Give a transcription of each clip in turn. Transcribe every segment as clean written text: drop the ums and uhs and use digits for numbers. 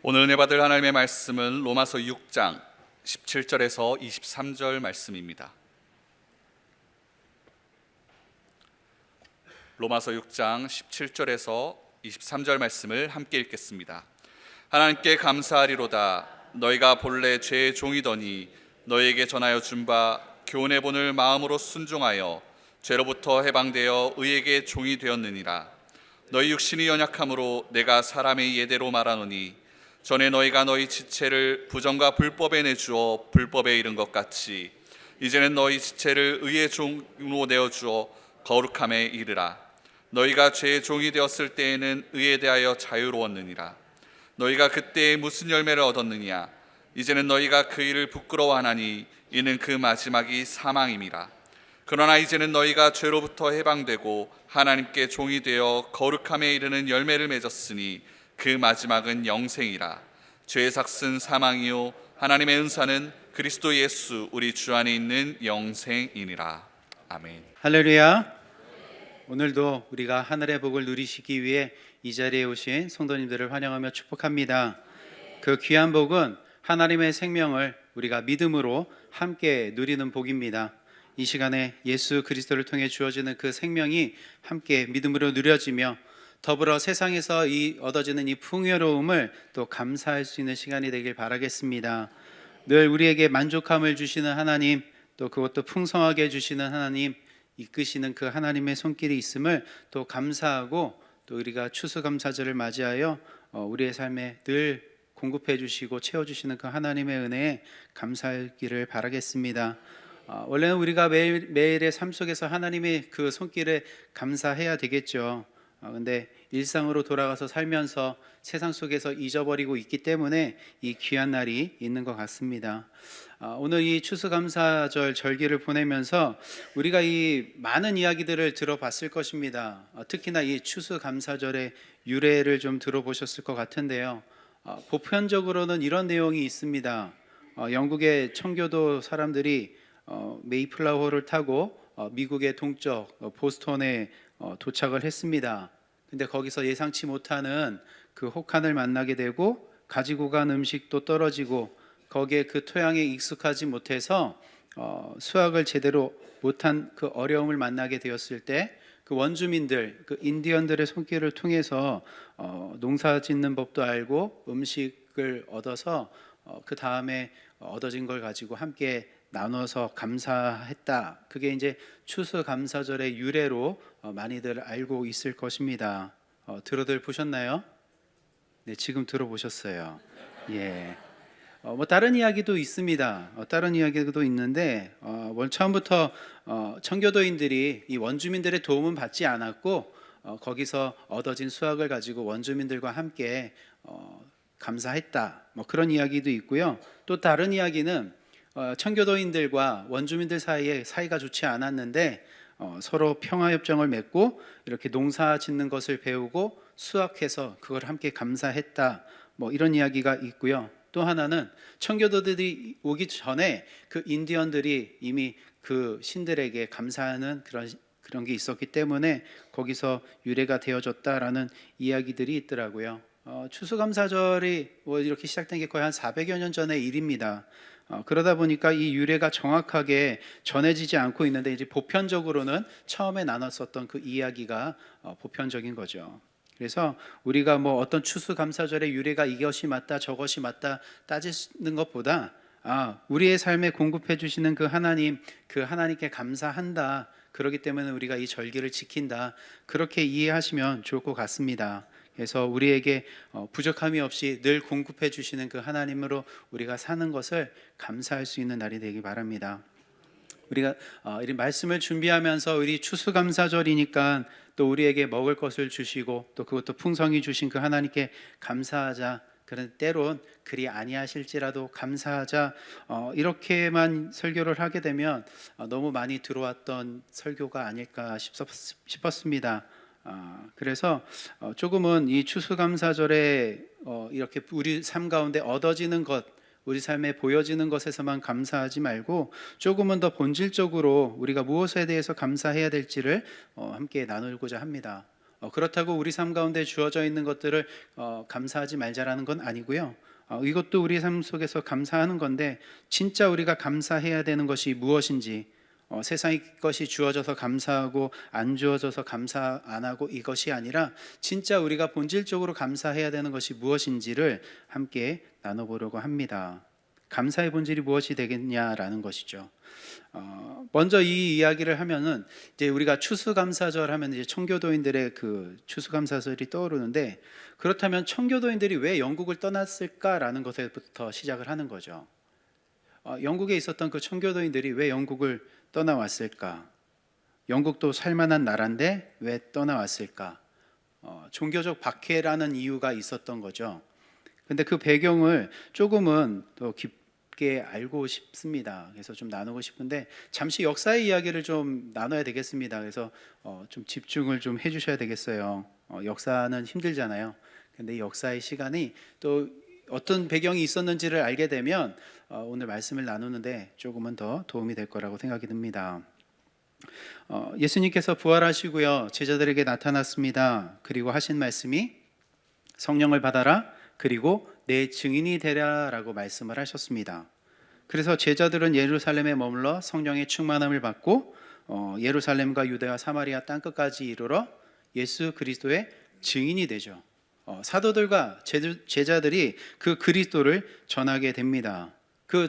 오늘 은혜 받을 하나님의 말씀은 로마서 6장 17절에서 23절 말씀입니다. 로마서 6장 17절에서 23절 말씀을 함께 읽겠습니다. 하나님께 감사하리로다. 너희가 본래 죄의 종이더니 너희에게 전하여 준 바 교훈의 본을 마음으로 순종하여 죄로부터 해방되어 의에게 종이 되었느니라. 너희 육신이 연약함으로 내가 사람의 예대로 말하노니 전에 너희가 너희 지체를 부정과 불법에 내주어 불법에 이른 것 같이 이제는 너희 지체를 의의 종으로 내어주어 거룩함에 이르라. 너희가 죄의 종이 되었을 때에는 의에 대하여 자유로웠느니라. 너희가 그때에 무슨 열매를 얻었느냐? 이제는 너희가 그 일을 부끄러워하나니 이는 그 마지막이 사망임이라. 그러나 이제는 너희가 죄로부터 해방되고 하나님께 종이 되어 거룩함에 이르는 열매를 맺었으니 그 마지막은 영생이라. 죄의 삭은 사망이요 하나님의 은사는 그리스도 예수 우리 주 안에 있는 영생이니라. 아멘. 할렐루야. 오늘도 우리가 하늘의 복을 누리시기 위해 이 자리에 오신 성도님들을 환영하며 축복합니다. 그 귀한 복은 하나님의 생명을 우리가 믿음으로 함께 누리는 복입니다. 이 시간에 예수 그리스도를 통해 주어지는 그 생명이 함께 믿음으로 누려지며 더불어 세상에서 얻어지는 이 풍요로움을 또 감사할 수 있는 시간이 되길 바라겠습니다. 늘 우리에게 만족함을 주시는 하나님, 또 그것도 풍성하게 주시는 하나님, 이끄시는 그 하나님의 손길이 있음을 또 감사하고, 또 우리가 추수감사절을 맞이하여 우리의 삶에 늘 공급해 주시고 채워주시는 그 하나님의 은혜에 감사하기를 바라겠습니다. 원래는 우리가 매일의 삶 속에서 하나님의 그 손길에 감사해야 되겠죠. 근데 일상으로 돌아가서 살면서 세상 속에서 잊어버리고 있기 때문에 이 귀한 날이 있는 것 같습니다. 오늘 이 추수감사절 절기를 보내면서 우리가 이 많은 이야기들을 들어봤을 것입니다. 특히나 이 추수감사절의 유래를 좀 들어보셨을 것 같은데요. 보편적으로는 이런 내용이 있습니다. 영국의 청교도 사람들이 메이플라워를 타고 미국의 동쪽 보스턴에 도착을 했습니다. 근데 거기서 예상치 못하는 그 혹한을 만나게 되고 가지고 간 음식도 떨어지고 거기에 그 토양에 익숙하지 못해서 수확을 제대로 못한 그 어려움을 만나게 되었을 때 그 원주민들, 그 인디언들의 손길을 통해서 농사 짓는 법도 알고 음식을 얻어서 그 다음에 얻어진 걸 가지고 함께 나눠서 감사했다. 그게 이제 추수감사절의 유래로 많이들 알고 있을 것입니다. 들어들 보셨나요? 네, 지금 들어보셨어요. 예. 뭐 다른 이야기도 있습니다. 다른 이야기도 있는데 처음부터 청교도인들이 이 원주민들의 도움은 받지 않았고 거기서 얻어진 수확을 가지고 원주민들과 함께 감사했다. 뭐 그런 이야기도 있고요. 또 다른 이야기는 청교도인들과 원주민들 사이에 사이가 좋지 않았는데 서로 평화협정을 맺고 이렇게 농사 짓는 것을 배우고 수확해서 그걸 함께 감사했다. 뭐 이런 이야기가 있고요. 또 하나는 청교도들이 오기 전에 그 인디언들이 이미 그 신들에게 감사하는 그런 게 있었기 때문에 거기서 유래가 되어졌다라는 이야기들이 있더라고요. 추수감사절이 이렇게 시작된 게 거의 한 400여 년 전의 일입니다. 그러다 보니까 이 유래가 정확하게 전해지지 않고 있는데 이제 보편적으로는 처음에 나눴었던 그 이야기가 보편적인 거죠. 그래서 우리가 뭐 어떤 추수감사절의 유래가 이것이 맞다 저것이 맞다 따지는 것보다 우리의 삶에 공급해 주시는 그 하나님, 그 하나님께 감사한다. 그렇기 때문에 우리가 이 절기를 지킨다. 그렇게 이해하시면 좋을 것 같습니다. 그래서 우리에게 부족함이 없이 늘 공급해 주시는 그 하나님으로 우리가 사는 것을 감사할 수 있는 날이 되기 바랍니다. 우리가 이 말씀을 준비하면서 우리 추수감사절이니까 또 우리에게 먹을 것을 주시고 또 그것도 풍성히 주신 그 하나님께 감사하자. 그런 때론 그리 아니하실지라도 감사하자. 이렇게만 설교를 하게 되면 너무 많이 들어왔던 설교가 아닐까 싶었습니다. 그래서 조금은 이 추수감사절에 이렇게 우리 삶 가운데 얻어지는 것, 우리 삶에 보여지는 것에서만 감사하지 말고 조금은 더 본질적으로 우리가 무엇에 대해서 감사해야 될지를 함께 나누고자 합니다. 그렇다고 우리 삶 가운데 주어져 있는 것들을 감사하지 말자라는 건 아니고요. 이것도 우리 삶 속에서 감사하는 건데, 진짜 우리가 감사해야 되는 것이 무엇인지, 세상의 것이 주어져서 감사하고 안 주어져서 감사 안 하고 이것이 아니라 진짜 우리가 본질적으로 감사해야 되는 것이 무엇인지를 함께 나눠보려고 합니다. 감사의 본질이 무엇이 되겠냐라는 것이죠. 먼저 이 이야기를 하면은 이제 우리가 추수감사절 하면 이제 청교도인들의 그 추수감사절이 떠오르는데, 그렇다면 청교도인들이 왜 영국을 떠났을까라는 것에부터 시작을 하는 거죠. 영국에 있었던 그 청교도인들이 왜 영국을 떠나왔을까? 영국도 살만한 나라인데 왜 떠나왔을까? 종교적 박해라는 이유가 있었던 거죠. 근데 그 배경을 조금은 더 깊게 알고 싶습니다. 그래서 좀 나누고 싶은데, 잠시 역사의 이야기를 좀 나눠야 되겠습니다. 그래서 좀 집중을 좀 해주셔야 되겠어요. 역사는 힘들잖아요. 근데 이 역사의 시간이 또 어떤 배경이 있었는지를 알게 되면 오늘 말씀을 나누는데 조금은 더 도움이 될 거라고 생각이 듭니다. 예수님께서 부활하시고요, 제자들에게 나타났습니다. 그리고 하신 말씀이 성령을 받아라, 그리고 내 증인이 되라라고 말씀을 하셨습니다. 그래서 제자들은 예루살렘에 머물러 성령의 충만함을 받고 예루살렘과 유대와 사마리아 땅끝까지 이르러 예수 그리스도의 증인이 되죠. 사도들과 제자들이 그 그리스도를 전하게 됩니다. 그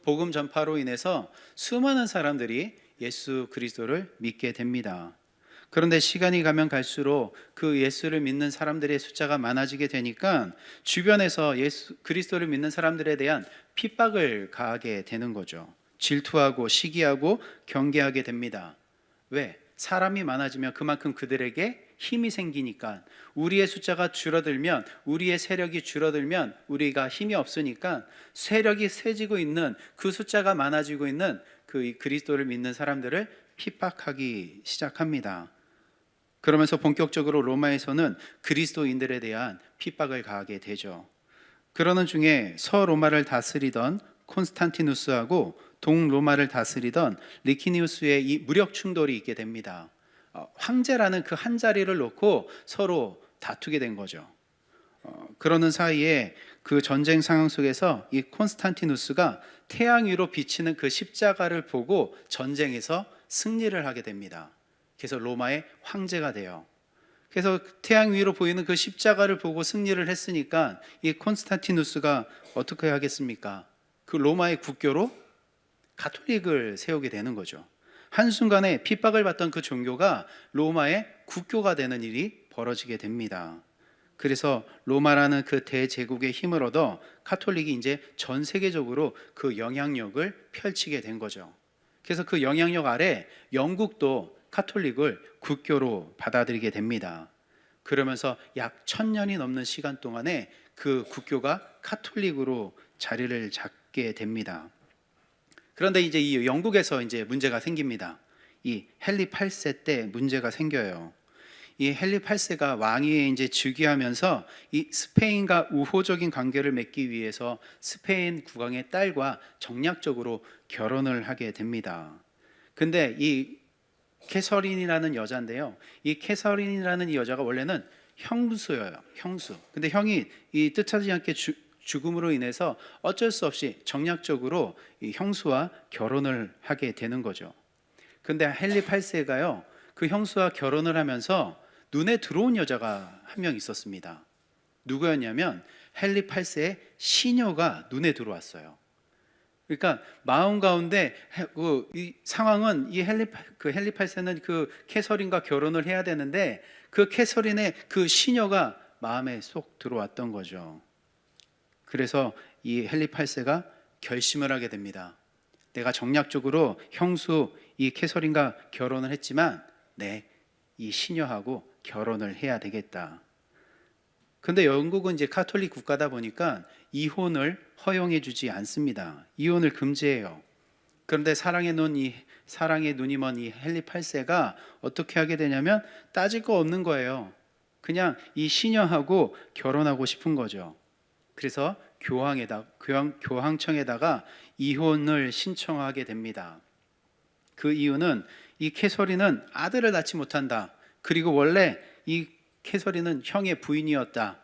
복음 전파로 인해서 수많은 사람들이 예수 그리스도를 믿게 됩니다. 그런데 시간이 가면 갈수록 그 예수를 믿는 사람들의 숫자가 많아지게 되니까 주변에서 예수 그리스도를 믿는 사람들에 대한 핍박을 가하게 되는 거죠. 질투하고 시기하고 경계하게 됩니다. 왜? 사람이 많아지면 그만큼 그들에게 힘이 생기니까, 우리의 숫자가 줄어들면, 우리의 세력이 줄어들면 우리가 힘이 없으니까 세력이 세지고 있는 그 숫자가 많아지고 있는 그 그리스도를 믿는 사람들을 핍박하기 시작합니다. 그러면서 본격적으로 로마에서는 그리스도인들에 대한 핍박을 가하게 되죠. 그러는 중에 서로마를 다스리던 콘스탄티누스하고 동로마를 다스리던 리키니우스의 이 무력 충돌이 있게 됩니다. 황제라는 그 한 자리를 놓고 서로 다투게 된 거죠. 그러는 사이에 그 전쟁 상황 속에서 이 콘스탄티누스가 태양 위로 비치는 그 십자가를 보고 전쟁에서 승리를 하게 됩니다. 그래서 로마의 황제가 돼요. 그래서 태양 위로 보이는 그 십자가를 보고 승리를 했으니까 이 콘스탄티누스가 어떻게 하겠습니까? 그 로마의 국교로 가톨릭을 세우게 되는 거죠. 한순간에 핍박을 받던 그 종교가 로마의 국교가 되는 일이 벌어지게 됩니다. 그래서 로마라는 그 대제국의 힘을 얻어 가톨릭이 이제 전 세계적으로 그 영향력을 펼치게 된 거죠. 그래서 그 영향력 아래 영국도 가톨릭을 국교로 받아들이게 됩니다. 그러면서 약 1000년이 넘는 시간 동안에 그 국교가 가톨릭으로 자리를 잡게 됩니다. 그런데 이제 이 영국에서 이제 문제가 생깁니다. 이 헨리 8세 때 문제가 생겨요. 이 헨리 8세가 왕위에 이제 즉위하면서 이 스페인과 우호적인 관계를 맺기 위해서 스페인 국왕의 딸과 정략적으로 결혼을 하게 됩니다. 근데 이 캐서린이라는 여자인데요. 이 캐서린이라는 이 여자가 원래는 형수예요. 형수. 근데 형이 이 뜻하지 않게 죽음으로 인해서 어쩔 수 없이 정략적으로 이 형수와 결혼을 하게 되는 거죠. 근데 헨리 8세가요, 그 형수와 결혼을 하면서 눈에 들어온 여자가 한 명 있었습니다. 누구였냐면 헨리 8세의 시녀가 눈에 들어왔어요. 그러니까 마음 가운데 이 상황은 이 헨리 8세는 그 캐서린과 결혼을 해야 되는데 그 캐서린의 그 시녀가 마음에 쏙 들어왔던 거죠. 그래서 이 헨리 8세가 결심을 하게 됩니다. 내가 정략적으로 형수 이 캐서린과 결혼을 했지만 이 시녀하고 결혼을 해야 되겠다. 근데 영국은 이제 가톨릭 국가다 보니까 이혼을 허용해 주지 않습니다. 이혼을 금지해요. 그런데 사랑의 눈이 먼 이 헨리 8세가 어떻게 하게 되냐면 따질 거 없는 거예요. 그냥 이 시녀하고 결혼하고 싶은 거죠. 그래서 교황청에다가 이혼을 신청하게 됩니다. 그 이유는 이 캐서린은 아들을 낳지 못한다. 그리고 원래 이 캐서린은 형의 부인이었다.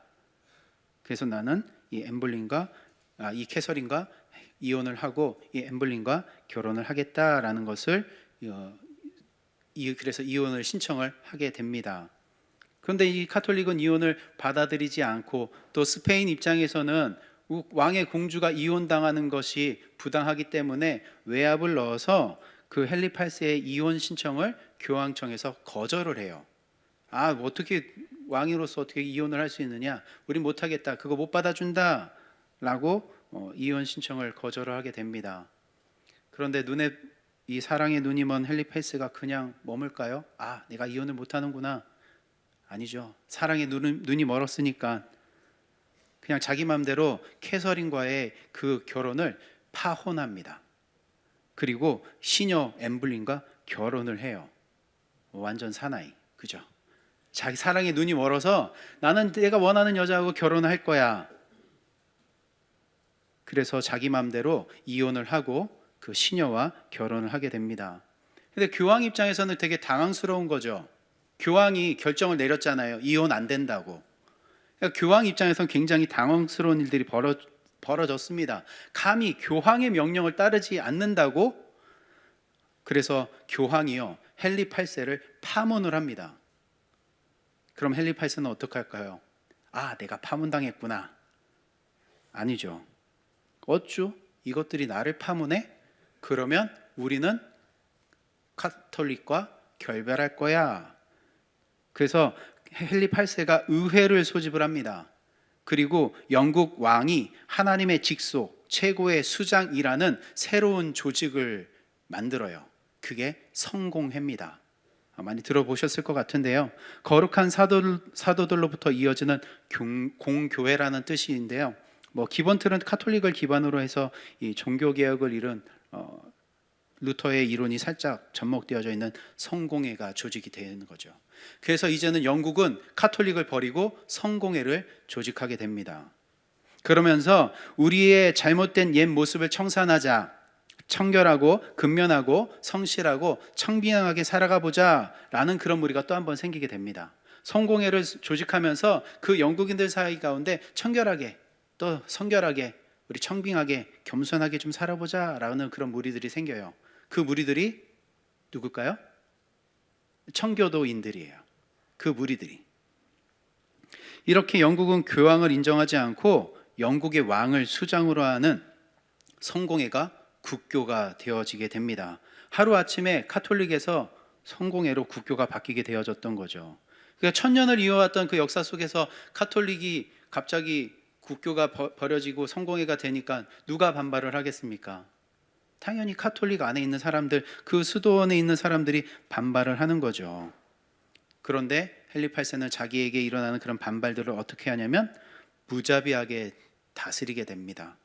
그래서 나는 이 캐서린과 이혼을 하고 이 엠블린과 결혼을 하겠다라는 것을 그래서 이혼을 신청을 하게 됩니다. 그런데 이 카톨릭은 이혼을 받아들이지 않고 또 스페인 입장에서는 왕의 공주가 이혼당하는 것이 부당하기 때문에 외압을 넣어서 그 헨리 8세의 이혼 신청을 교황청에서 거절을 해요. 어떻게 왕으로서 어떻게 이혼을 할 수 있느냐? 우린 못하겠다. 그거 못 받아준다. 라고 이혼 신청을 거절을 하게 됩니다. 그런데 이 사랑의 눈이 먼 헨리 8세가 그냥 머물까요? 내가 이혼을 못하는구나. 아니죠. 사랑의 눈이 멀었으니까 그냥 자기 마음대로 캐서린과의 그 결혼을 파혼합니다. 그리고 시녀 엠블린과 결혼을 해요. 완전 사나이, 그죠? 자기 사랑의 눈이 멀어서 나는 내가 원하는 여자하고 결혼할 거야. 그래서 자기 마음대로 이혼을 하고 그 시녀와 결혼을 하게 됩니다. 근데 교황 입장에서는 되게 당황스러운 거죠. 교황이 결정을 내렸잖아요. 이혼 안 된다고. 그러니까 교황 입장에서는 굉장히 당황스러운 일들이 벌어졌습니다. 감히 교황의 명령을 따르지 않는다고? 그래서 교황이요, 헨리 8세를 파문을 합니다. 그럼 헨리 8세는 어떻게 할까요? 내가 파문당했구나. 아니죠. 어쭈? 이것들이 나를 파문해? 그러면 우리는 카톨릭과 결별할 거야. 그래서 헨리 8세가 의회를 소집을 합니다. 그리고 영국 왕이 하나님의 직속 최고의 수장이라는 새로운 조직을 만들어요. 그게 성공회입니다. 많이 들어보셨을 것 같은데요. 거룩한 사도들로부터 이어지는 공교회라는 뜻인데요. 기본 틀은 카톨릭을 기반으로 해서 이 종교개혁을 이룬 루터의 이론이 살짝 접목되어져 있는 성공회가 조직이 되는 거죠. 그래서 이제는 영국은 카톨릭을 버리고 성공회를 조직하게 됩니다. 그러면서 우리의 잘못된 옛 모습을 청산하자, 청결하고 근면하고 성실하고 청빈하게 살아가 보자 라는 그런 무리가 또 한 번 생기게 됩니다. 성공회를 조직하면서 그 영국인들 사이 가운데 청결하게 또 성결하게 우리 청빙하게 겸손하게 좀 살아보자 라는 그런 무리들이 생겨요. 그 무리들이 누굴까요? 청교도인들이에요. 그 무리들이. 이렇게 영국은 교황을 인정하지 않고 영국의 왕을 수장으로 하는 성공회가 국교가 되어지게 됩니다. 하루아침에 카톨릭에서 성공회로 국교가 바뀌게 되어졌던 거죠. 그러니까 천년을 이어왔던 그 역사 속에서 카톨릭이 갑자기 국교가 버려지고 성공회가 되니까 누가 반발을 하겠습니까? 당연히 카톨릭 안에 있는 사람들, 그 수도원에 있는 사람들이 반발을 하는 거죠. 그런데 헨리 8세는 자기에게 일어나는 그런 반발들을 어떻게 하냐면 무자비하게 다스리게 됩니다.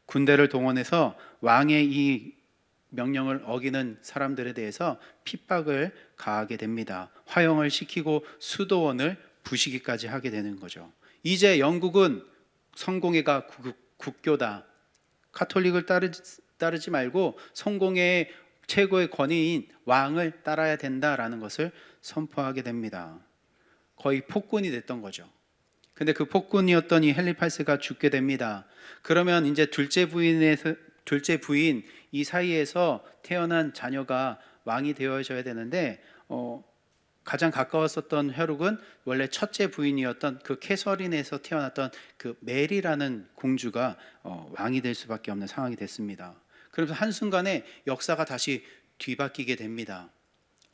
군대를 동원해서 왕의 이 명령을 어기는 사람들에 대해서 핍박을 가하게 됩니다. 화형을 시키고 수도원을 부시기까지 하게 되는 거죠. 이제 영국은 성공회가 국교다. 카톨릭을 따르지 말고 성공회의 최고의 권위인 왕을 따라야 된다라는 것을 선포하게 됩니다. 거의 폭군이 됐던 거죠. 근데 그 폭군이었던 이 헨리 8세가 죽게 됩니다. 그러면 이제 둘째 부인 이 사이에서 태어난 자녀가 왕이 되어져야 되는데 가장 가까웠었던 혈육은 원래 첫째 부인이었던 그 캐서린에서 태어났던 그 메리라는 공주가 왕이 될 수밖에 없는 상황이 됐습니다. 그래서 한순간에 역사가 다시 뒤바뀌게 됩니다.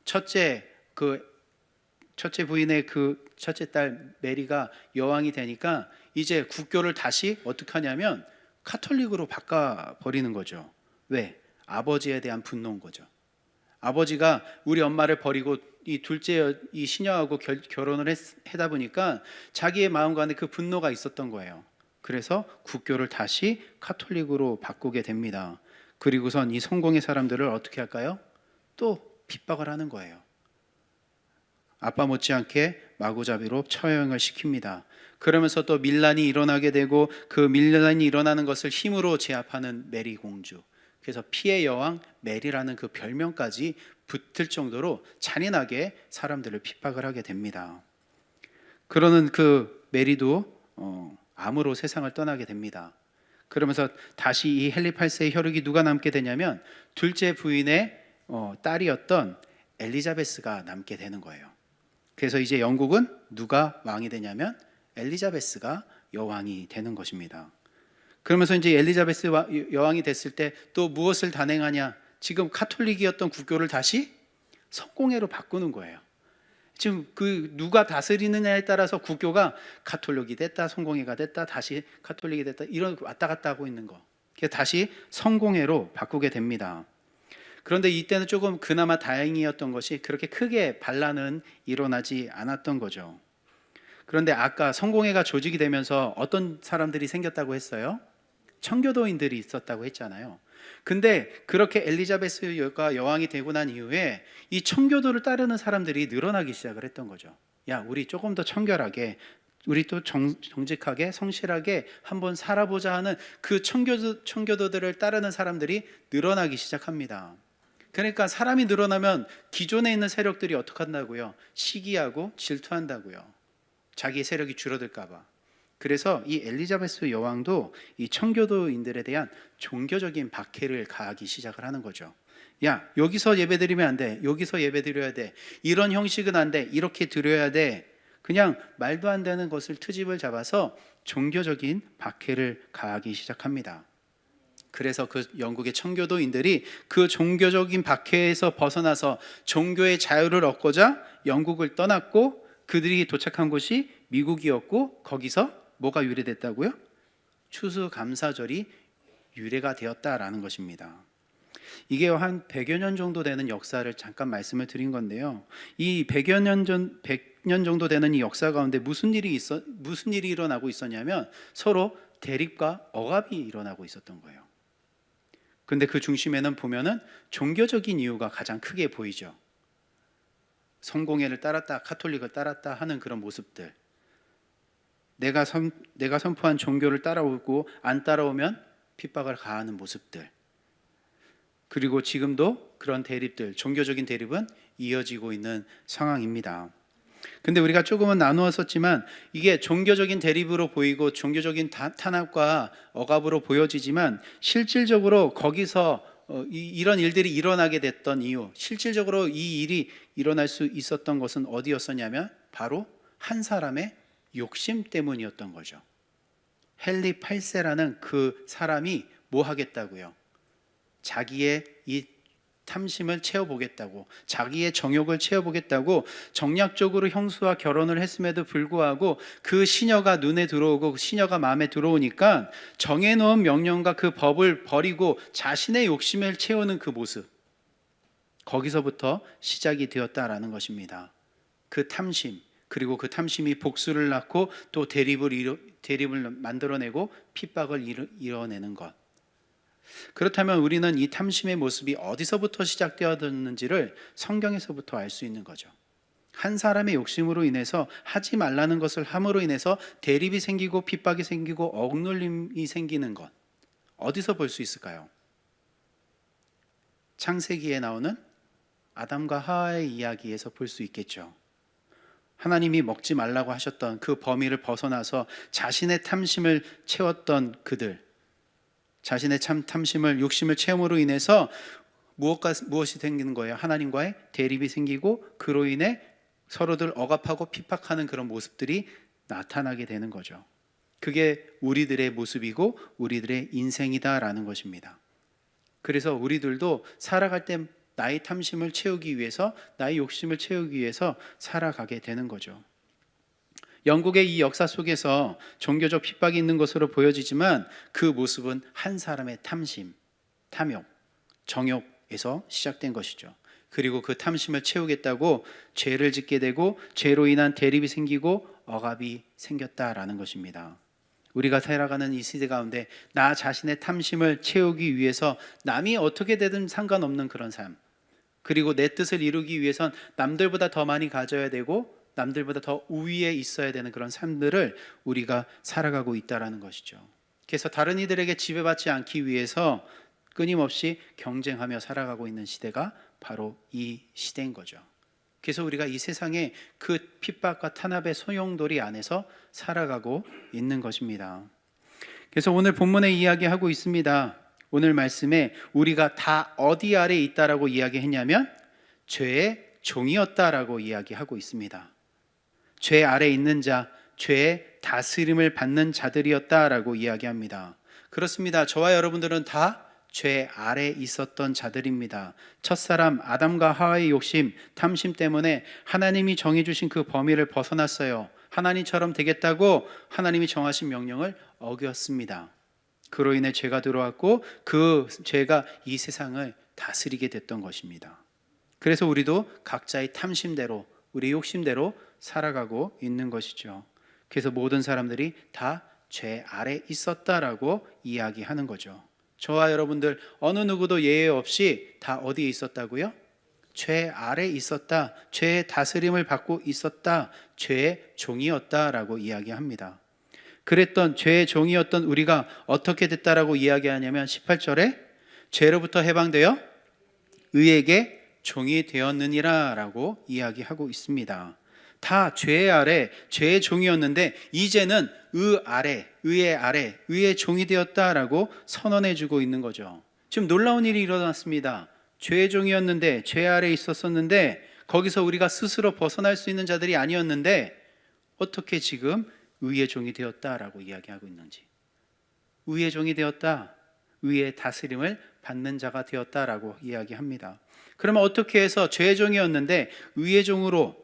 첫째 부인의 그 첫째 딸 메리가 여왕이 되니까 이제 국교를 다시 어떻게 하냐면 카톨릭으로 바꿔버리는 거죠. 왜? 아버지에 대한 분노인 거죠. 아버지가 우리 엄마를 버리고 이 둘째 이 시녀하고 결혼을 하다 보니까 자기의 마음 안에 그 분노가 있었던 거예요. 그래서 국교를 다시 카톨릭으로 바꾸게 됩니다. 그리고선 이 성공의 사람들을 어떻게 할까요? 또 핍박을 하는 거예요. 아빠 못지않게 마구잡이로 처형을 시킵니다. 그러면서 또 밀란이 일어나게 되고 그 밀란이 일어나는 것을 힘으로 제압하는 메리 공주. 그래서 피해 여왕 메리라는 그 별명까지 붙을 정도로 잔인하게 사람들을 핍박을 하게 됩니다. 그러는 그 메리도 암으로 세상을 떠나게 됩니다. 그러면서 다시 이 헨리 8세의 혈육이 누가 남게 되냐면 둘째 부인의 딸이었던 엘리자베스가 남게 되는 거예요. 그래서 이제 영국은 누가 왕이 되냐면 엘리자베스가 여왕이 되는 것입니다. 그러면서 이제 엘리자베스 여왕이 됐을 때 또 무엇을 단행하냐? 지금 카톨릭이었던 국교를 다시 성공회로 바꾸는 거예요. 지금 그 누가 다스리느냐에 따라서 국교가 가톨릭이 됐다, 성공회가 됐다, 다시 가톨릭이 됐다, 이런 왔다 갔다 하고 있는 거. 그래서 다시 성공회로 바꾸게 됩니다. 그런데 이때는 조금 그나마 다행이었던 것이 그렇게 크게 반란은 일어나지 않았던 거죠. 그런데 아까 성공회가 조직이 되면서 어떤 사람들이 생겼다고 했어요? 청교도인들이 있었다고 했잖아요. 근데 그렇게 엘리자베스가 여왕이 되고 난 이후에 이 청교도를 따르는 사람들이 늘어나기 시작을 했던 거죠. 야, 우리 조금 더 청결하게, 우리 또 정직하게, 성실하게 한번 살아보자 하는 그 청교도들을 따르는 사람들이 늘어나기 시작합니다. 그러니까 사람이 늘어나면 기존에 있는 세력들이 어떻게 한다고요? 시기하고 질투한다고요. 자기의 세력이 줄어들까 봐. 그래서 이 엘리자베스 여왕도 이 청교도인들에 대한 종교적인 박해를 가하기 시작을 하는 거죠. 야, 여기서 예배드리면 안 돼. 여기서 예배드려야 돼. 이런 형식은 안 돼. 이렇게 드려야 돼. 그냥 말도 안 되는 것을 트집을 잡아서 종교적인 박해를 가하기 시작합니다. 그래서 그 영국의 청교도인들이 그 종교적인 박해에서 벗어나서 종교의 자유를 얻고자 영국을 떠났고 그들이 도착한 곳이 미국이었고 거기서 뭐가 유래됐다고요? 추수감사절이 유래가 되었다라는 것입니다. 이게 한 100여 년 정도 되는 역사를 잠깐 말씀을 드린 건데요. 이 100년 정도 되는 이 역사 가운데 무슨 일이 일어나고 있었냐면 서로 대립과 억압이 일어나고 있었던 거예요. 근데 그 중심에는 보면은 종교적인 이유가 가장 크게 보이죠. 성공회를 따랐다, 카톨릭을 따랐다 하는 그런 모습들. 내가 선포한 종교를 따라오고 안 따라오면 핍박을 가하는 모습들. 그리고 지금도 그런 대립들, 종교적인 대립은 이어지고 있는 상황입니다. 근데 우리가 조금은 나누었었지만 이게 종교적인 대립으로 보이고 종교적인 탄압과 억압으로 보여지지만 실질적으로 거기서 이런 일들이 일어나게 됐던 이유, 실질적으로 이 일이 일어날 수 있었던 것은 어디였었냐면 바로 한 사람의 욕심 때문이었던 거죠. 헨리 8세라는 그 사람이 뭐 하겠다고요? 자기의 이 탐심을 채워보겠다고, 자기의 정욕을 채워보겠다고 정략적으로 형수와 결혼을 했음에도 불구하고 그 시녀가 눈에 들어오고 그 시녀가 마음에 들어오니까 정해놓은 명령과 그 법을 버리고 자신의 욕심을 채우는 그 모습, 거기서부터 시작이 되었다라는 것입니다. 그 탐심, 그리고 그 탐심이 복수를 낳고 또 대립을 만들어내고 핍박을 이뤄내는 것. 그렇다면 우리는 이 탐심의 모습이 어디서부터 시작되었는지를 성경에서부터 알 수 있는 거죠. 한 사람의 욕심으로 인해서 하지 말라는 것을 함으로 인해서 대립이 생기고 핍박이 생기고 억눌림이 생기는 것. 어디서 볼 수 있을까요? 창세기에 나오는 아담과 하와의 이야기에서 볼 수 있겠죠. 하나님이 먹지 말라고 하셨던 그 범위를 벗어나서 자신의 탐심을 채웠던 그들, 자신의 탐심을 욕심을 채움으로 인해서 무엇이 생기는 거예요? 하나님과의 대립이 생기고 그로 인해 서로들 억압하고 핍박하는 그런 모습들이 나타나게 되는 거죠. 그게 우리들의 모습이고 우리들의 인생이다라는 것입니다. 그래서 우리들도 살아갈 때 나의 탐심을 채우기 위해서, 나의 욕심을 채우기 위해서 살아가게 되는 거죠. 영국의 이 역사 속에서 종교적 핍박이 있는 것으로 보여지지만 그 모습은 한 사람의 탐심, 탐욕, 정욕에서 시작된 것이죠. 그리고 그 탐심을 채우겠다고 죄를 짓게 되고 죄로 인한 대립이 생기고 억압이 생겼다라는 것입니다. 우리가 살아가는 이 시대 가운데 나 자신의 탐심을 채우기 위해서 남이 어떻게 되든 상관없는 그런 삶, 그리고 내 뜻을 이루기 위해선 남들보다 더 많이 가져야 되고 남들보다 더 우위에 있어야 되는 그런 삶들을 우리가 살아가고 있다는 것이죠. 그래서 다른 이들에게 지배받지 않기 위해서 끊임없이 경쟁하며 살아가고 있는 시대가 바로 이 시대인 거죠. 그래서 우리가 이 세상의 그 핍박과 탄압의 소용돌이 안에서 살아가고 있는 것입니다. 그래서 오늘 본문에 이야기하고 있습니다. 오늘 말씀에 우리가 다 어디 아래 있다라고 이야기했냐면 죄의 종이었다라고 이야기하고 있습니다. 죄 아래 있는 자, 죄의 다스림을 받는 자들이었다라고 이야기합니다. 그렇습니다. 저와 여러분들은 다 죄 아래 있었던 자들입니다. 첫사람 아담과 하와의 욕심, 탐심 때문에 하나님이 정해주신 그 범위를 벗어났어요. 하나님처럼 되겠다고 하나님이 정하신 명령을 어겼습니다. 그로 인해 죄가 들어왔고 그 죄가 이 세상을 다스리게 됐던 것입니다. 그래서 우리도 각자의 탐심대로, 우리 욕심대로 살아가고 있는 것이죠. 그래서 모든 사람들이 다 죄 아래 있었다라고 이야기하는 거죠. 저와 여러분들 어느 누구도 예외 없이 다 어디에 있었다고요? 죄 아래 있었다, 죄의 다스림을 받고 있었다, 죄의 종이었다라고 이야기합니다. 그랬던 죄의 종이었던 우리가 어떻게 됐다라고 이야기하냐면 18절에 죄로부터 해방되어 의에게 종이 되었느니라 라고 이야기하고 있습니다. 다 죄 아래, 죄의 종이었는데 이제는 의의 아래, 의의 종이 되었다라고 선언해 주고 있는 거죠. 지금 놀라운 일이 일어났습니다. 죄의 종이었는데, 죄 아래 있었었는데 거기서 우리가 스스로 벗어날 수 있는 자들이 아니었는데 어떻게 지금 의의 종이 되었다라고 이야기하고 있는지. 의의 종이 되었다, 의의 다스림을 받는 자가 되었다라고 이야기합니다. 그러면 어떻게 해서 죄의 종이었는데 의의 종으로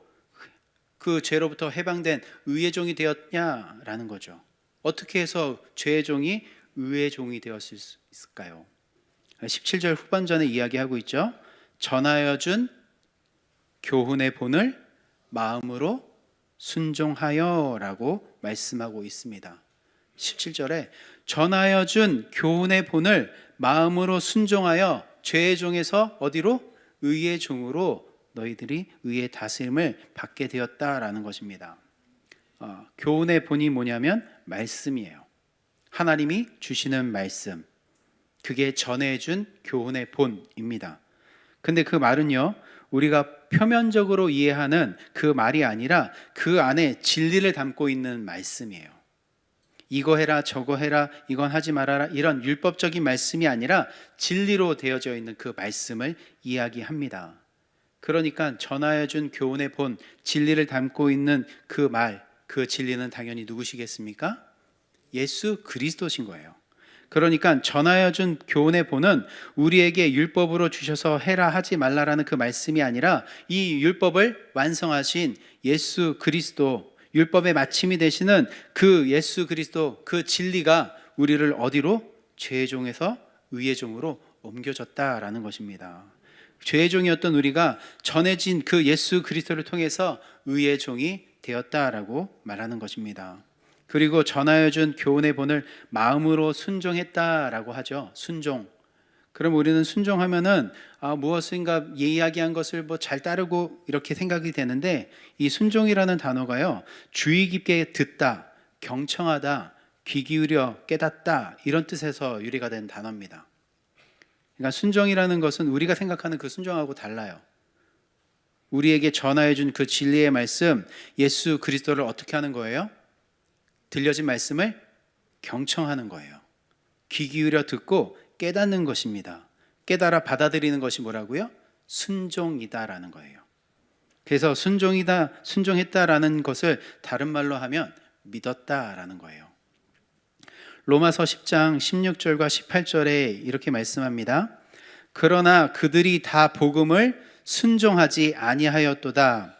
그 죄로부터 해방된 의의 종이 되었냐라는 거죠. 어떻게 해서 죄의 종이 의의 종이 되었을 수 있을까요? 17절 후반전에 이야기하고 있죠. 전하여 준 교훈의 본을 마음으로 순종하여 라고 말씀하고 있습니다. 17절에 전하여 준 교훈의 본을 마음으로 순종하여 죄의 종에서 어디로? 의의 종으로 너희들이 의의 다스림을 받게 되었다라는 것입니다. 교훈의 본이 뭐냐면 말씀이에요. 하나님이 주시는 말씀, 그게 전해준 교훈의 본입니다. 근데 그 말은요, 우리가 표면적으로 이해하는 그 말이 아니라 그 안에 진리를 담고 있는 말씀이에요. 이거 해라, 저거 해라, 이건 하지 말아라, 이런 율법적인 말씀이 아니라 진리로 되어져 있는 그 말씀을 이야기합니다. 그러니까 전하여 준 교훈의 본, 진리를 담고 있는 그 말, 그 진리는 당연히 누구시겠습니까? 예수 그리스도신 거예요. 그러니까 전하여 준 교훈의 본은 우리에게 율법으로 주셔서 해라 하지 말라라는 그 말씀이 아니라 이 율법을 완성하신 예수 그리스도, 율법의 마침이 되시는 그 예수 그리스도, 그 진리가 우리를 어디로? 죄의 종에서 의의 종으로 옮겨졌다라는 것입니다. 죄의 종이었던 우리가 전해진 그 예수 그리스도를 통해서 의의 종이 되었다라고 말하는 것입니다. 그리고 전하여 준 교훈의 본을 마음으로 순종했다라고 하죠. 순종. 그럼 우리는 순종하면은 무엇인가 이야기한 것을 잘 따르고 이렇게 생각이 되는데, 이 순종이라는 단어가요, 주의 깊게 듣다, 경청하다, 귀 기울여 깨닫다, 이런 뜻에서 유래가 된 단어입니다. 그러니까 순종이라는 것은 우리가 생각하는 그 순종하고 달라요. 우리에게 전하여 준 그 진리의 말씀, 예수 그리스도를 어떻게 하는 거예요? 들려진 말씀을 경청하는 거예요. 귀 기울여 듣고 깨닫는 것입니다. 깨달아 받아들이는 것이 뭐라고요? 순종이다라는 거예요. 그래서 순종했다라는 것을 다른 말로 하면 믿었다라는 거예요. 로마서 10장 16절과 18절에 이렇게 말씀합니다. 그러나 그들이 다 복음을 순종하지 아니하였도다.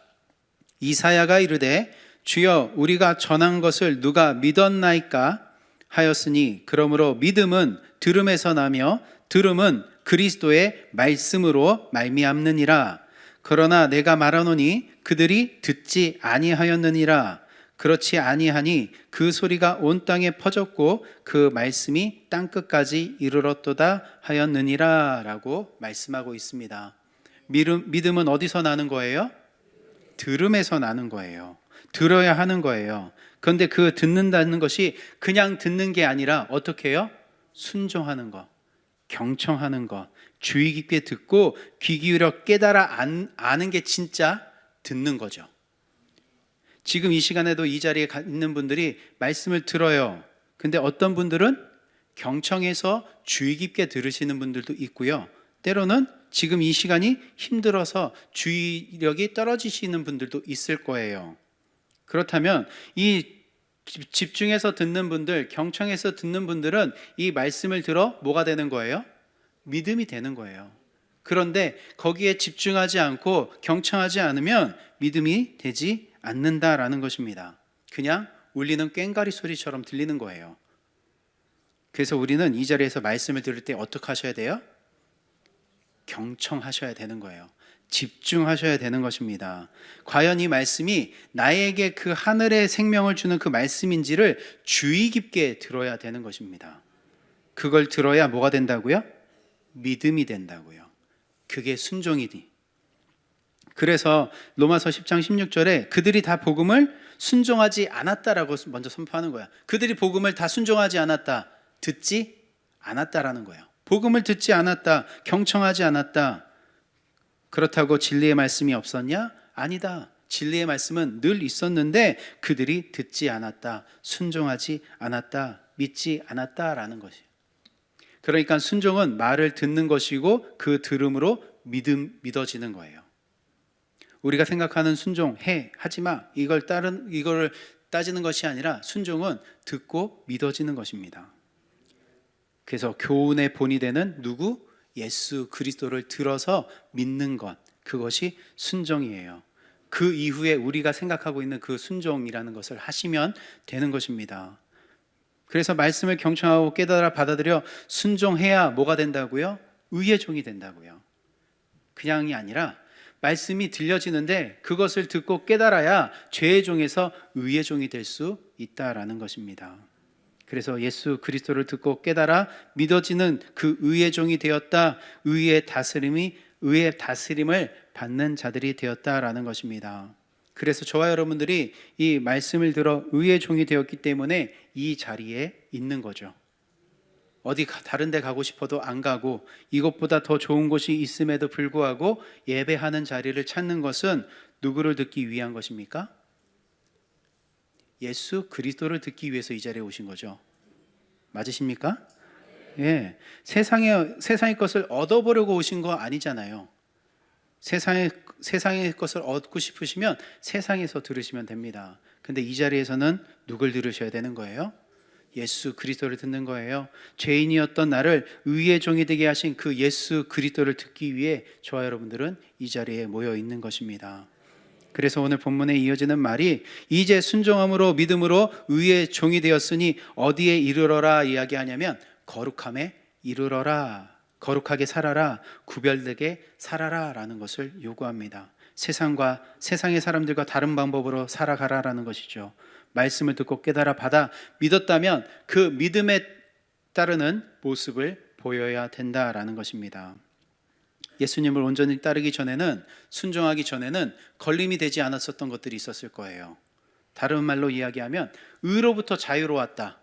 이사야가 이르되 주여 우리가 전한 것을 누가 믿었나이까 하였으니 그러므로 믿음은 들음에서 나며 들음은 그리스도의 말씀으로 말미암느니라. 그러나 내가 말하노니 그들이 듣지 아니하였느니라. 그렇지 아니하니 그 소리가 온 땅에 퍼졌고 그 말씀이 땅끝까지 이르렀도다 하였느니라 라고 말씀하고 있습니다. 믿음은 어디서 나는 거예요? 들음에서 나는 거예요. 들어야 하는 거예요. 그런데 그 듣는다는 것이 그냥 듣는 게 아니라 어떻게 해요? 순종하는 거. 경청하는 것, 주의 깊게 듣고 귀 기울여 깨달아 아는 게 진짜 듣는 거죠. 지금 이 시간에도 이 자리에 있는 분들이 말씀을 들어요. 근데 어떤 분들은 경청해서 주의 깊게 들으시는 분들도 있고요. 때로는 지금 이 시간이 힘들어서 주의력이 떨어지시는 분들도 있을 거예요. 그렇다면 이 집중해서 듣는 분들, 경청해서 듣는 분들은 이 말씀을 들어 뭐가 되는 거예요? 믿음이 되는 거예요. 그런데 거기에 집중하지 않고 경청하지 않으면 믿음이 되지 않는다라는 것입니다. 그냥 울리는 꽹과리 소리처럼 들리는 거예요. 그래서 우리는 이 자리에서 말씀을 들을 때 어떻게 하셔야 돼요? 경청하셔야 되는 거예요. 집중하셔야 되는 것입니다. 과연 이 말씀이 나에게 그 하늘의 생명을 주는 그 말씀인지를 주의 깊게 들어야 되는 것입니다. 그걸 들어야 뭐가 된다고요? 믿음이 된다고요. 그게 순종이니. 그래서 로마서 10장 16절에 그들이 다 복음을 순종하지 않았다라고 먼저 선포하는 거야. 그들이 복음을 다 순종하지 않았다, 듣지 않았다라는 거예요. 복음을 듣지 않았다, 경청하지 않았다. 그렇다고 진리의 말씀이 없었냐? 아니다. 진리의 말씀은 늘 있었는데 그들이 듣지 않았다, 순종하지 않았다, 믿지 않았다라는 것이에요. 그러니까 순종은 말을 듣는 것이고 그 들음으로 믿어지는 거예요. 우리가 생각하는 순종, 하지마, 이걸 따지는 것이 아니라 순종은 듣고 믿어지는 것입니다. 그래서 교훈의 본이 되는 누구? 예수 그리스도를 들어서 믿는 것, 그것이 순종이에요. 그 이후에 우리가 생각하고 있는 그 순종이라는 것을 하시면 되는 것입니다. 그래서 말씀을 경청하고 깨달아 받아들여 순종해야 뭐가 된다고요? 의의 종이 된다고요. 그냥이 아니라 말씀이 들려지는데 그것을 듣고 깨달아야 죄의 종에서 의의 종이 될 수 있다라는 것입니다. 그래서 예수 그리스도를 듣고 깨달아 믿어지는 그 의의 종이 되었다, 의의 다스림을 받는 자들이 되었다라는 것입니다. 그래서 저와 여러분들이 이 말씀을 들어 의의 종이 되었기 때문에 이 자리에 있는 거죠. 어디 다른 데 가고 싶어도 안 가고 이것보다 더 좋은 곳이 있음에도 불구하고 예배하는 자리를 찾는 것은 누구를 듣기 위한 것입니까? 예수 그리스도를 듣기 위해서 이 자리에 오신 거죠. 맞으십니까? 예. 세상의 것을 얻어보려고 오신 거 아니잖아요. 세상의 것을 얻고 싶으시면 세상에서 들으시면 됩니다. 근데 이 자리에서는 누굴 들으셔야 되는 거예요? 예수 그리스도를 듣는 거예요. 죄인이었던 나를 의의 종이 되게 하신 그 예수 그리스도를 듣기 위해 저와 여러분들은 이 자리에 모여 있는 것입니다. 그래서 오늘 본문에 이어지는 말이 이제 순종함으로 믿음으로 의의 종이 되었으니 어디에 이르러라 이야기하냐면 거룩함에 이르러라, 거룩하게 살아라, 구별되게 살아라 라는 것을 요구합니다. 세상의 사람들과 다른 방법으로 살아가라라는 것이죠. 말씀을 듣고 깨달아 받아 믿었다면 그 믿음에 따르는 모습을 보여야 된다라는 것입니다. 예수님을 온전히 따르기 전에는, 순종하기 전에는 걸림이 되지 않았었던 것들이 있었을 거예요. 다른 말로 이야기하면 의로부터 자유로웠다.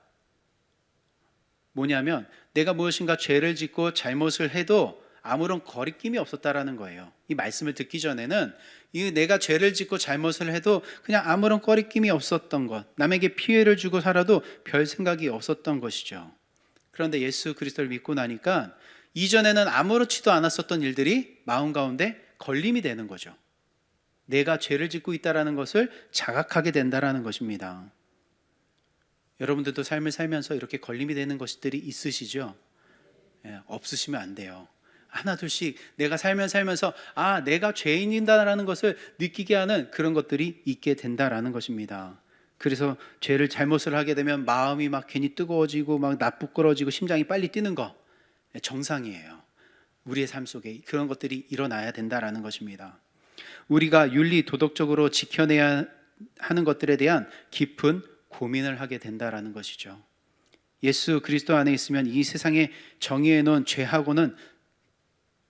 뭐냐면 내가 무엇인가 죄를 짓고 잘못을 해도 아무런 거리낌이 없었다라는 거예요. 이 말씀을 듣기 전에는 내가 죄를 짓고 잘못을 해도 그냥 아무런 거리낌이 없었던 것, 남에게 피해를 주고 살아도 별 생각이 없었던 것이죠. 그런데 예수 그리스도를 믿고 나니까 이전에는 아무렇지도 않았었던 일들이 마음 가운데 걸림이 되는 거죠. 내가 죄를 짓고 있다는 것을 자각하게 된다는 것입니다. 여러분들도 삶을 살면서 이렇게 걸림이 되는 것들이 있으시죠? 없으시면 안 돼요. 하나 둘씩 내가 살면서 내가 죄인이다라는 것을 느끼게 하는 그런 것들이 있게 된다라는 것입니다. 그래서 잘못을 하게 되면 마음이 막 괜히 뜨거워지고 막 나쁘끄러지고 심장이 빨리 뛰는 거 정상이에요. 우리의 삶 속에 그런 것들이 일어나야 된다라는 것입니다. 우리가 윤리 도덕적으로 지켜내야 하는 것들에 대한 깊은 고민을 하게 된다라는 것이죠. 예수 그리스도 안에 있으면 이 세상에 정의해 놓은 죄하고는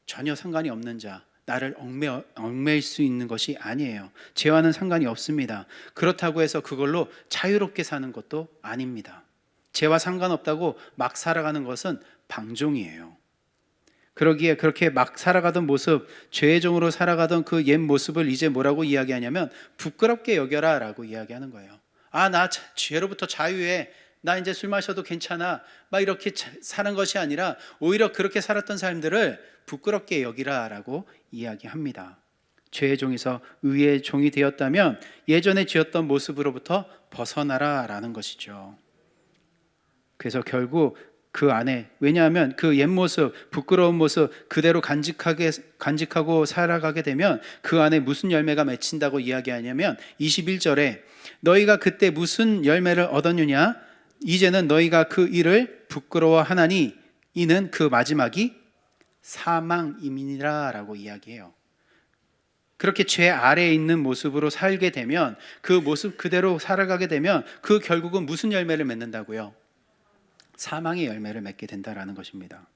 전혀 상관이 없는 자, 나를 얽매일 수 있는 것이 아니에요. 죄와는 상관이 없습니다. 그렇다고 해서 그걸로 자유롭게 사는 것도 아닙니다. 죄와 상관없다고 막 살아가는 것은 방종이에요. 그러기에 그렇게 막 살아가던 모습, 죄의 종으로 살아가던 그 옛 모습을 이제 뭐라고 이야기하냐면 부끄럽게 여겨라 라고 이야기하는 거예요. 나 죄로부터 자유해, 나 이제 술 마셔도 괜찮아, 막 이렇게 사는 것이 아니라 오히려 그렇게 살았던 사람들을 부끄럽게 여기라 라고 이야기합니다. 죄의 종에서 의의 종이 되었다면 예전에 지었던 모습으로부터 벗어나라 라는 것이죠. 그래서 결국 그 안에, 왜냐하면 그 옛 모습, 부끄러운 모습 그대로 간직하고 살아가게 되면 그 안에 무슨 열매가 맺힌다고 이야기하냐면 21절에 너희가 그때 무슨 열매를 얻었느냐, 이제는 너희가 그 일을 부끄러워하나니 이는 그 마지막이 사망임이니라 라고 이야기해요. 그렇게 죄 아래에 있는 모습으로 살게 되면, 그 모습 그대로 살아가게 되면 그 결국은 무슨 열매를 맺는다고요? 사망의 열매를 맺게 된다라는 것입니다.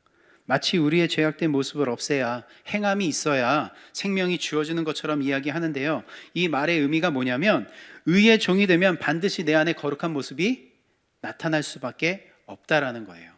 마치 우리의 죄악된 모습을 없애야, 행함이 있어야 생명이 주어지는 것처럼 이야기하는데요, 이 말의 의미가 뭐냐면 의의 종이 되면 반드시 내 안에 거룩한 모습이 나타날 수밖에 없다라는 거예요.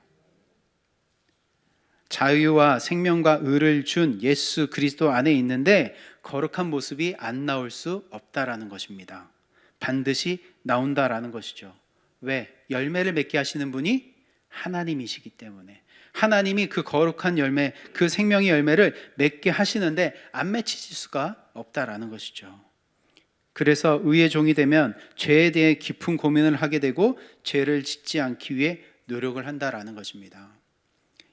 자유와 생명과 의를 준 예수 그리스도 안에 있는데 거룩한 모습이 안 나올 수 없다라는 것입니다. 반드시 나온다라는 것이죠. 왜? 열매를 맺게 하시는 분이 하나님이시기 때문에. 하나님이 그 거룩한 열매, 그 생명의 열매를 맺게 하시는데 안 맺히실 수가 없다라는 것이죠. 그래서 의의 종이 되면 죄에 대해 깊은 고민을 하게 되고 죄를 짓지 않기 위해 노력을 한다라는 것입니다.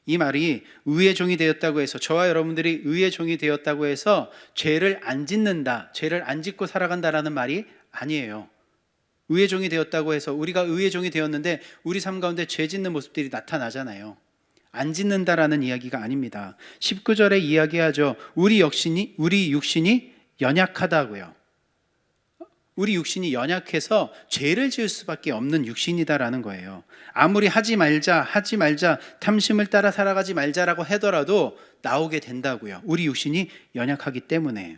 이 말이 의의 종이 되었다고 해서, 저와 여러분들이 의의 종이 되었다고 해서 죄를 안 짓는다, 죄를 안 짓고 살아간다라는 말이 아니에요. 의의 종이 되었다고 해서 우리가 의의 종이 되었는데 우리 삶 가운데 죄 짓는 모습들이 나타나잖아요. 안 짓는다라는 이야기가 아닙니다. 19절에 이야기하죠. 우리 육신이 연약하다고요. 우리 육신이 연약해서 죄를 지을 수밖에 없는 육신이다라는 거예요. 아무리 하지 말자 탐심을 따라 살아가지 말자라고 하더라도 나오게 된다고요. 우리 육신이 연약하기 때문에.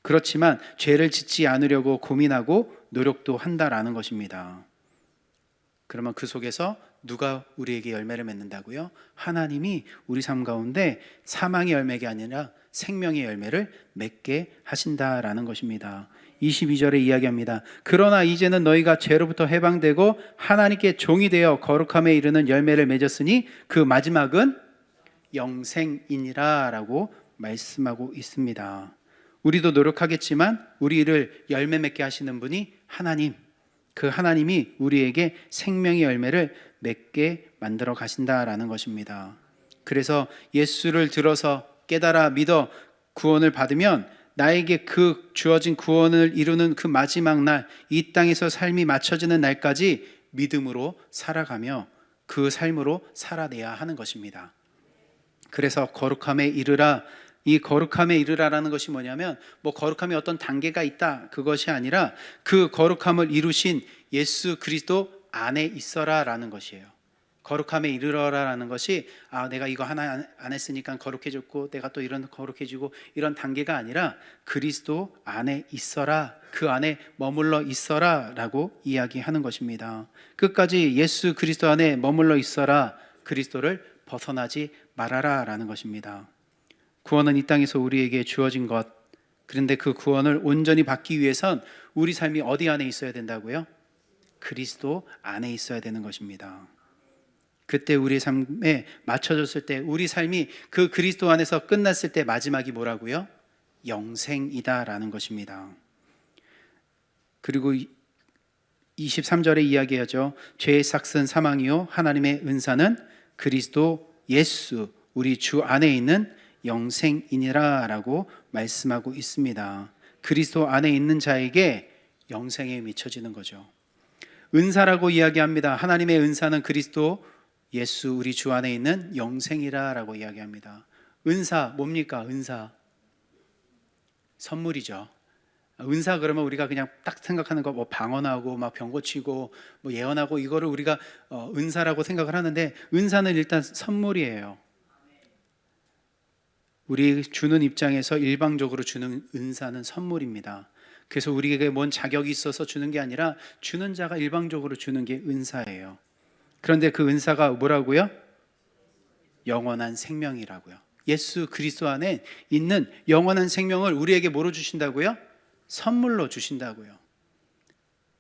그렇지만 죄를 짓지 않으려고 고민하고 노력도 한다라는 것입니다. 그러면 그 속에서 누가 우리에게 열매를 맺는다고요? 하나님이 우리 삶 가운데 사망의 열매가 아니라 생명의 열매를 맺게 하신다라는 것입니다. 22절에 이야기합니다. 그러나 이제는 너희가 죄로부터 해방되고 하나님께 종이 되어 거룩함에 이르는 열매를 맺었으니 그 마지막은 영생이니라 라고 말씀하고 있습니다. 우리도 노력하겠지만 우리를 열매 맺게 하시는 분이 하나님, 그 하나님이 우리에게 생명의 열매를 맺게 만들어 가신다라는 것입니다. 그래서 예수를 들어서 깨달아 믿어 구원을 받으면 나에게 그 주어진 구원을 이루는 그 마지막 날, 이 땅에서 삶이 맞춰지는 날까지 믿음으로 살아가며 그 삶으로 살아내야 하는 것입니다. 그래서 거룩함에 이르라, 이 거룩함에 이르라라는 것이 뭐냐면 거룩함에 어떤 단계가 있다, 그것이 아니라 그 거룩함을 이루신 예수 그리스도 안에 있어라라는 것이에요. 거룩함에 이르러라라는 것이 내가 이거 하나 안 했으니까 거룩해졌고 내가 또 이런 거룩해지고 이런 단계가 아니라 그리스도 안에 있어라, 그 안에 머물러 있어라 라고 이야기하는 것입니다. 끝까지 예수 그리스도 안에 머물러 있어라, 그리스도를 벗어나지 말아라 라는 것입니다. 구원은 이 땅에서 우리에게 주어진 것, 그런데 그 구원을 온전히 받기 위해선 우리 삶이 어디 안에 있어야 된다고요? 그리스도 안에 있어야 되는 것입니다. 그때 우리 삶에 맞춰졌을 때, 우리 삶이 그 그리스도 안에서 끝났을 때 마지막이 뭐라고요? 영생이다라는 것입니다. 그리고 23절에 이야기하죠. 죄의 삭은 사망이요 하나님의 은사는 그리스도 예수 우리 주 안에 있는 영생이니라 라고 말씀하고 있습니다. 그리스도 안에 있는 자에게 영생에 미쳐지는 거죠. 은사라고 이야기합니다. 하나님의 은사는 그리스도 예수 우리 주 안에 있는 영생이라 라고 이야기합니다. 은사 뭡니까? 은사 선물이죠. 은사 그러면 우리가 그냥 딱 생각하는 거 방언하고 병 고치고 예언하고 이거를 우리가 은사라고 생각을 하는데, 은사는 일단 선물이에요. 우리 주는 입장에서 일방적으로 주는 은사는 선물입니다. 그래서 우리에게 뭔 자격이 있어서 주는 게 아니라 주는 자가 일방적으로 주는 게 은사예요. 그런데 그 은사가 뭐라고요? 영원한 생명이라고요. 예수 그리스도 안에 있는 영원한 생명을 우리에게 뭐로 주신다고요? 선물로 주신다고요.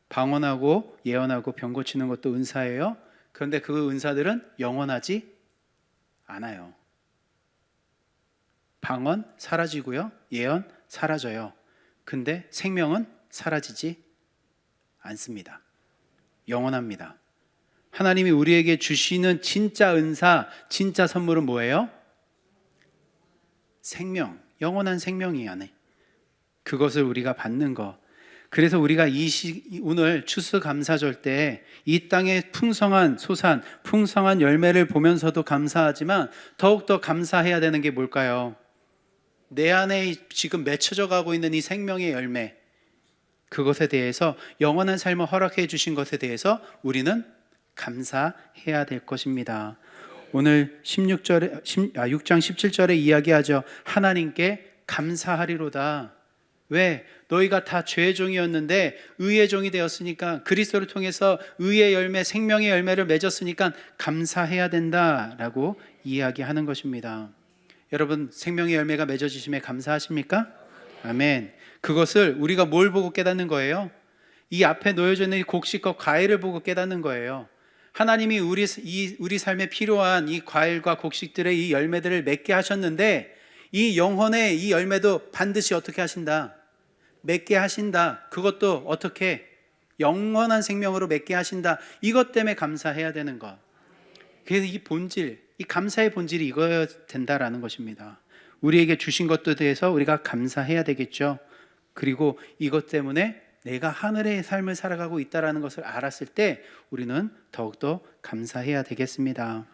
방언하고 예언하고 병 고치는 것도 은사예요. 그런데 그 은사들은 영원하지 않아요. 방언 사라지고요. 예언 사라져요. 근데 생명은 사라지지 않습니다. 영원합니다. 하나님이 우리에게 주시는 진짜 은사, 진짜 선물은 뭐예요? 생명, 영원한 생명이 안에. 그것을 우리가 받는 것. 그래서 우리가 오늘 추수감사절 때 이 땅의 풍성한 소산, 풍성한 열매를 보면서도 감사하지만 더욱더 감사해야 되는 게 뭘까요? 내 안에 지금 맺혀져 가고 있는 이 생명의 열매, 그것에 대해서 영원한 삶을 허락해 주신 것에 대해서 우리는 감사해야 될 것입니다. 오늘 6장 17절에 이야기하죠. 하나님께 감사하리로다. 왜? 너희가 다 죄의 종이었는데 의의 종이 되었으니까, 그리스도를 통해서 의의 열매, 생명의 열매를 맺었으니까 감사해야 된다라고 이야기하는 것입니다. 여러분, 생명의 열매가 맺어지심에 감사하십니까? 아멘. 그것을 우리가 뭘 보고 깨닫는 거예요? 이 앞에 놓여져 있는 이 곡식과 과일을 보고 깨닫는 거예요. 하나님이 우리 삶에 필요한 이 과일과 곡식들의 이 열매들을 맺게 하셨는데, 이 영혼의 이 열매도 반드시 어떻게 하신다? 맺게 하신다. 그것도 어떻게? 영원한 생명으로 맺게 하신다. 이것 때문에 감사해야 되는 것. 그래서 이 본질, 이 감사의 본질이 이거여야 된다라는 것입니다. 우리에게 주신 것에 대해서 우리가 감사해야 되겠죠. 그리고 이것 때문에 내가 하늘의 삶을 살아가고 있다는 것을 알았을 때 우리는 더욱더 감사해야 되겠습니다.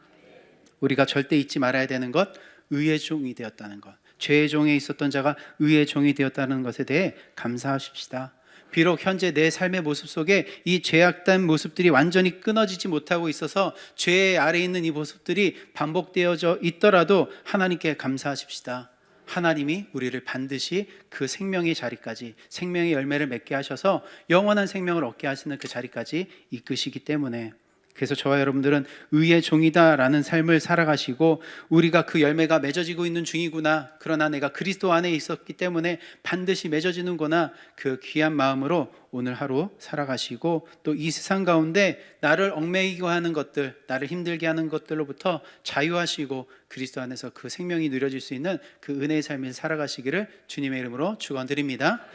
우리가 절대 잊지 말아야 되는 것, 의의 종이 되었다는 것. 죄의 종에 있었던 자가 의의 종이 되었다는 것에 대해 감사하십시다. 비록 현재 내 삶의 모습 속에 이 죄악된 모습들이 완전히 끊어지지 못하고 있어서 죄 아래에 있는 이 모습들이 반복되어져 있더라도 하나님께 감사하십시다. 하나님이 우리를 반드시 그 생명의 자리까지, 생명의 열매를 맺게 하셔서 영원한 생명을 얻게 하시는 그 자리까지 이끄시기 때문에, 그래서 저와 여러분들은 의의 종이다라는 삶을 살아가시고, 우리가 그 열매가 맺어지고 있는 중이구나, 그러나 내가 그리스도 안에 있었기 때문에 반드시 맺어지는구나, 그 귀한 마음으로 오늘 하루 살아가시고, 또 이 세상 가운데 나를 얽매이고 하는 것들, 나를 힘들게 하는 것들로부터 자유하시고 그리스도 안에서 그 생명이 누려질 수 있는 그 은혜의 삶을 살아가시기를 주님의 이름으로 축원드립니다.